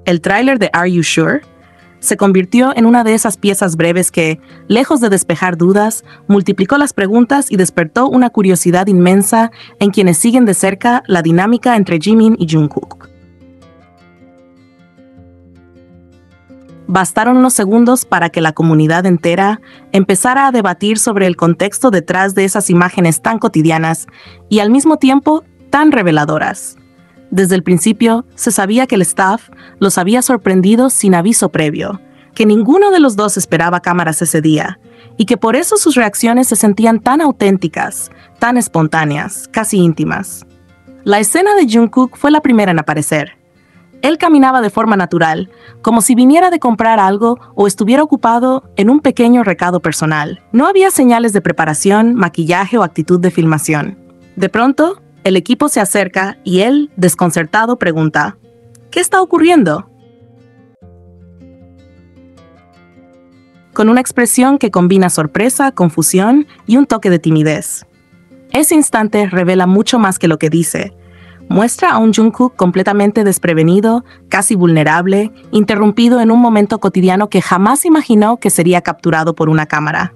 El tráiler de Are You Sure? Se convirtió en una de esas piezas breves que, lejos de despejar dudas, multiplicó las preguntas y despertó una curiosidad inmensa en quienes siguen de cerca la dinámica entre Jimin y Jungkook. Bastaron unos segundos para que la comunidad entera empezara a debatir sobre el contexto detrás de esas imágenes tan cotidianas y al mismo tiempo tan reveladoras. Desde el principio, se sabía que el staff los había sorprendido sin aviso previo, que ninguno de los dos esperaba cámaras ese día, y que por eso sus reacciones se sentían tan auténticas, tan espontáneas, casi íntimas. La escena de Jungkook fue la primera en aparecer. Él caminaba de forma natural, como si viniera de comprar algo o estuviera ocupado en un pequeño recado personal. No había señales de preparación, maquillaje o actitud de filmación. De pronto, el equipo se acerca y él, desconcertado, pregunta: ¿qué está ocurriendo? Con una expresión que combina sorpresa, confusión y un toque de timidez. Ese instante revela mucho más que lo que dice. Muestra a un Jungkook completamente desprevenido, casi vulnerable, interrumpido en un momento cotidiano que jamás imaginó que sería capturado por una cámara.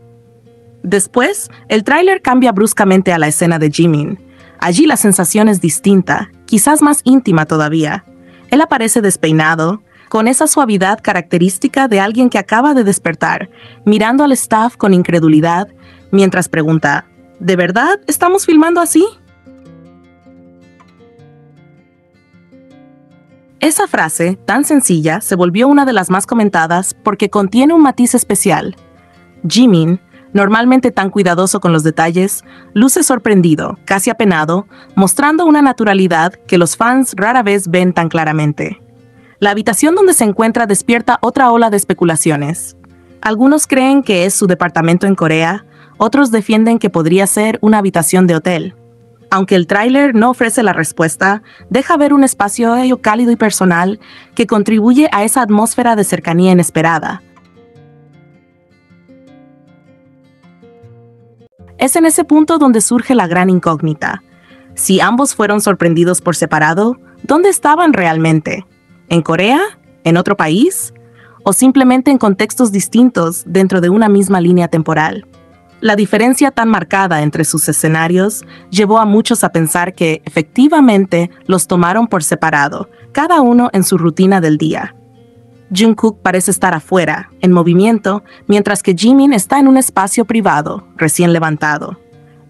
Después, el tráiler cambia bruscamente a la escena de Jimin. Allí la sensación es distinta, quizás más íntima todavía. Él aparece despeinado, con esa suavidad característica de alguien que acaba de despertar, mirando al staff con incredulidad, mientras pregunta: ¿de verdad estamos filmando así? Esa frase, tan sencilla, se volvió una de las más comentadas porque contiene un matiz especial. Jimin, normalmente tan cuidadoso con los detalles, luce sorprendido, casi apenado, mostrando una naturalidad que los fans rara vez ven tan claramente. La habitación donde se encuentra despierta otra ola de especulaciones. Algunos creen que es su departamento en Corea, otros defienden que podría ser una habitación de hotel. Aunque el tráiler no ofrece la respuesta, deja ver un espacio cálido y personal que contribuye a esa atmósfera de cercanía inesperada. Es en ese punto donde surge la gran incógnita. Si ambos fueron sorprendidos por separado, ¿dónde estaban realmente? ¿En Corea? ¿En otro país? ¿O simplemente en contextos distintos dentro de una misma línea temporal? La diferencia tan marcada entre sus escenarios llevó a muchos a pensar que, efectivamente, los tomaron por separado, cada uno en su rutina del día. Jungkook parece estar afuera, en movimiento, mientras que Jimin está en un espacio privado, recién levantado.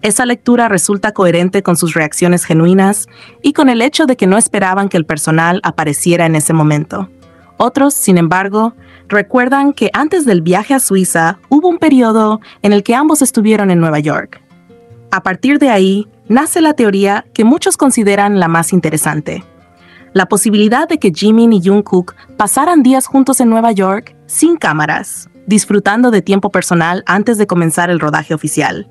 Esa lectura resulta coherente con sus reacciones genuinas y con el hecho de que no esperaban que el personal apareciera en ese momento. Otros, sin embargo, recuerdan que antes del viaje a Suiza hubo un periodo en el que ambos estuvieron en Nueva York. A partir de ahí, nace la teoría que muchos consideran la más interesante. La posibilidad de que Jimin y Jungkook pasaran días juntos en Nueva York sin cámaras, disfrutando de tiempo personal antes de comenzar el rodaje oficial.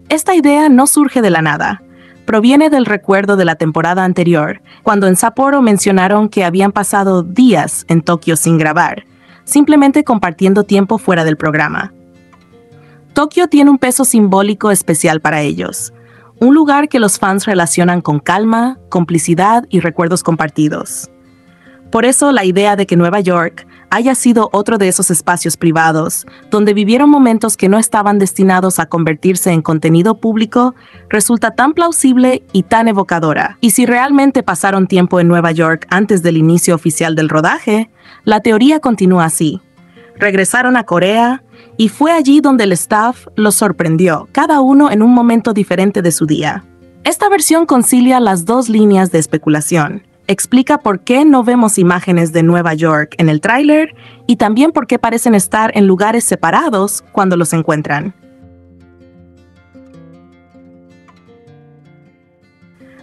Esta idea no surge de la nada. Proviene del recuerdo de la temporada anterior, cuando en Sapporo mencionaron que habían pasado días en Tokio sin grabar, simplemente compartiendo tiempo fuera del programa. Tokio tiene un peso simbólico especial para ellos, un lugar que los fans relacionan con calma, complicidad y recuerdos compartidos. Por eso la idea de que Nueva York haya sido otro de esos espacios privados, donde vivieron momentos que no estaban destinados a convertirse en contenido público, resulta tan plausible y tan evocadora. Y si realmente pasaron tiempo en Nueva York antes del inicio oficial del rodaje, la teoría continúa así. Regresaron a Corea y fue allí donde el staff los sorprendió, cada uno en un momento diferente de su día. Esta versión concilia las dos líneas de especulación. Explica por qué no vemos imágenes de Nueva York en el tráiler y también por qué parecen estar en lugares separados cuando los encuentran.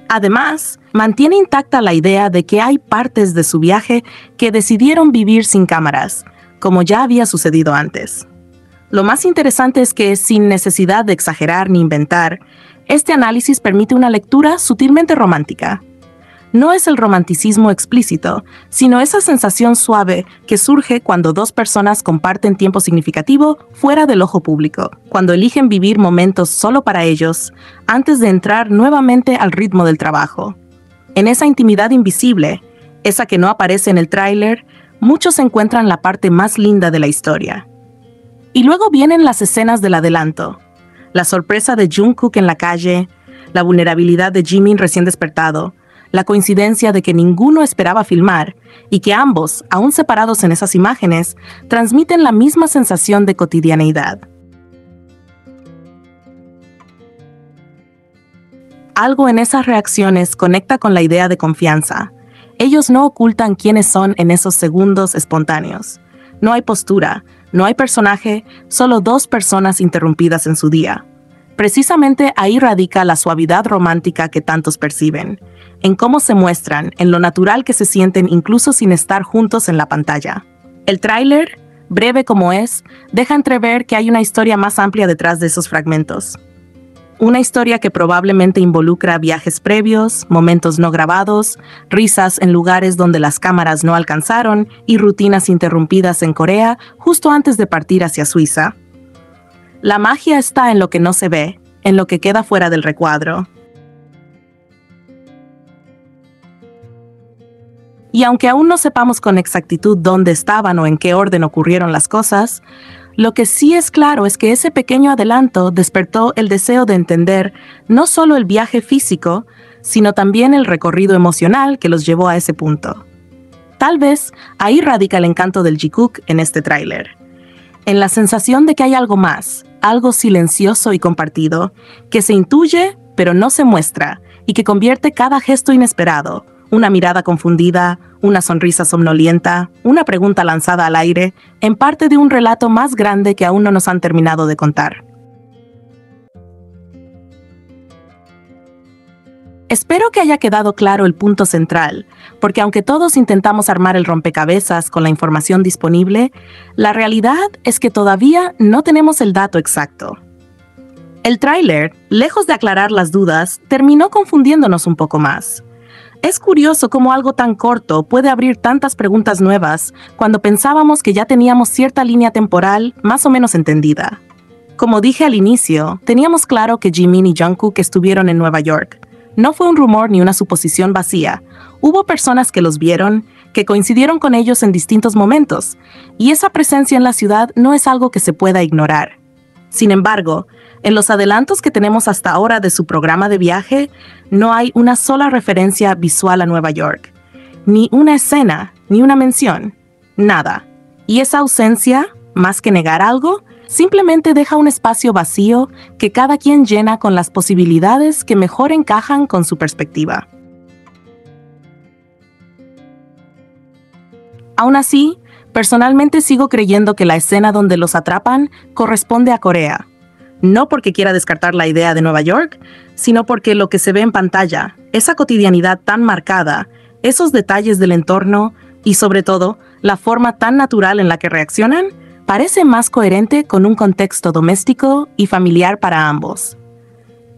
Además, mantiene intacta la idea de que hay partes de su viaje que decidieron vivir sin cámaras, como ya había sucedido antes. Lo más interesante es que, sin necesidad de exagerar ni inventar, este análisis permite una lectura sutilmente romántica. No es el romanticismo explícito, sino esa sensación suave que surge cuando dos personas comparten tiempo significativo fuera del ojo público, cuando eligen vivir momentos solo para ellos, antes de entrar nuevamente al ritmo del trabajo. En esa intimidad invisible, esa que no aparece en el tráiler, muchos encuentran la parte más linda de la historia. Y luego vienen las escenas del adelanto, la sorpresa de Jungkook en la calle, la vulnerabilidad de Jimin recién despertado, la coincidencia de que ninguno esperaba filmar y que ambos, aún separados en esas imágenes, transmiten la misma sensación de cotidianeidad. Algo en esas reacciones conecta con la idea de confianza. Ellos no ocultan quiénes son en esos segundos espontáneos. No hay postura, no hay personaje, solo dos personas interrumpidas en su día. Precisamente ahí radica la suavidad romántica que tantos perciben, en cómo se muestran, en lo natural que se sienten incluso sin estar juntos en la pantalla. El tráiler, breve como es, deja entrever que hay una historia más amplia detrás de esos fragmentos. Una historia que probablemente involucra viajes previos, momentos no grabados, risas en lugares donde las cámaras no alcanzaron y rutinas interrumpidas en Corea justo antes de partir hacia Suiza. La magia está en lo que no se ve, en lo que queda fuera del recuadro. Y aunque aún no sepamos con exactitud dónde estaban o en qué orden ocurrieron las cosas, lo que sí es claro es que ese pequeño adelanto despertó el deseo de entender no solo el viaje físico, sino también el recorrido emocional que los llevó a ese punto. Tal vez ahí radica el encanto del Jikook en este tráiler, en la sensación de que hay algo más, algo silencioso y compartido, que se intuye pero no se muestra y que convierte cada gesto inesperado, una mirada confundida, una sonrisa somnolienta, una pregunta lanzada al aire, en parte de un relato más grande que aún no nos han terminado de contar. Espero que haya quedado claro el punto central, porque aunque todos intentamos armar el rompecabezas con la información disponible, la realidad es que todavía no tenemos el dato exacto. El tráiler, lejos de aclarar las dudas, terminó confundiéndonos un poco más. Es curioso cómo algo tan corto puede abrir tantas preguntas nuevas cuando pensábamos que ya teníamos cierta línea temporal más o menos entendida. Como dije al inicio, teníamos claro que Jimin y Jungkook estuvieron en Nueva York. No fue un rumor ni una suposición vacía. Hubo personas que los vieron, que coincidieron con ellos en distintos momentos, y esa presencia en la ciudad no es algo que se pueda ignorar. Sin embargo, en los adelantos que tenemos hasta ahora de su programa de viaje, no hay una sola referencia visual a Nueva York. Ni una escena, ni una mención. Nada. Y esa ausencia, más que negar algo, simplemente deja un espacio vacío que cada quien llena con las posibilidades que mejor encajan con su perspectiva. Aún así, personalmente sigo creyendo que la escena donde los atrapan corresponde a Corea. No porque quiera descartar la idea de Nueva York, sino porque lo que se ve en pantalla, esa cotidianidad tan marcada, esos detalles del entorno y sobre todo, la forma tan natural en la que reaccionan, parece más coherente con un contexto doméstico y familiar para ambos.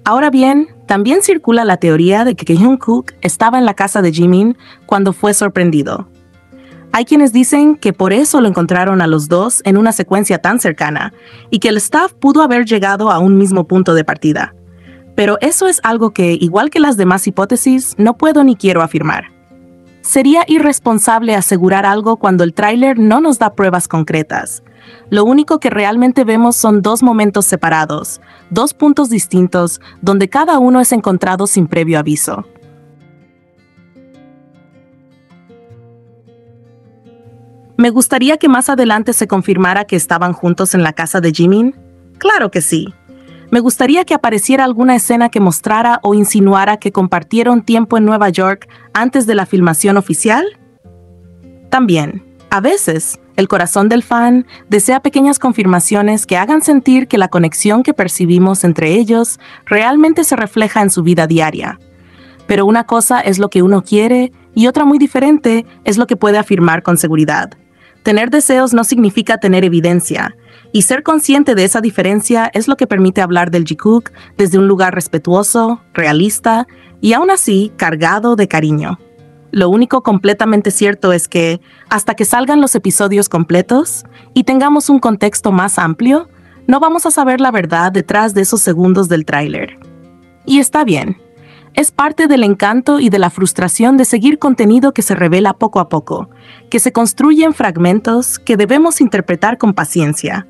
Ahora bien, también circula la teoría de que Jungkook estaba en la casa de Jimin cuando fue sorprendido. Hay quienes dicen que por eso lo encontraron a los dos en una secuencia tan cercana y que el staff pudo haber llegado a un mismo punto de partida. Pero eso es algo que, igual que las demás hipótesis, no puedo ni quiero afirmar. Sería irresponsable asegurar algo cuando el tráiler no nos da pruebas concretas. Lo único que realmente vemos son dos momentos separados, dos puntos distintos, donde cada uno es encontrado sin previo aviso. ¿Me gustaría que más adelante se confirmara que estaban juntos en la casa de Jimin? Claro que sí. ¿Me gustaría que apareciera alguna escena que mostrara o insinuara que compartieron tiempo en Nueva York antes de la filmación oficial? También, a veces, el corazón del fan desea pequeñas confirmaciones que hagan sentir que la conexión que percibimos entre ellos realmente se refleja en su vida diaria. Pero una cosa es lo que uno quiere y otra muy diferente es lo que puede afirmar con seguridad. Tener deseos no significa tener evidencia, y ser consciente de esa diferencia es lo que permite hablar del Jikook desde un lugar respetuoso, realista y aún así cargado de cariño. Lo único completamente cierto es que, hasta que salgan los episodios completos y tengamos un contexto más amplio, no vamos a saber la verdad detrás de esos segundos del tráiler. Y está bien. Es parte del encanto y de la frustración de seguir contenido que se revela poco a poco, que se construye en fragmentos que debemos interpretar con paciencia.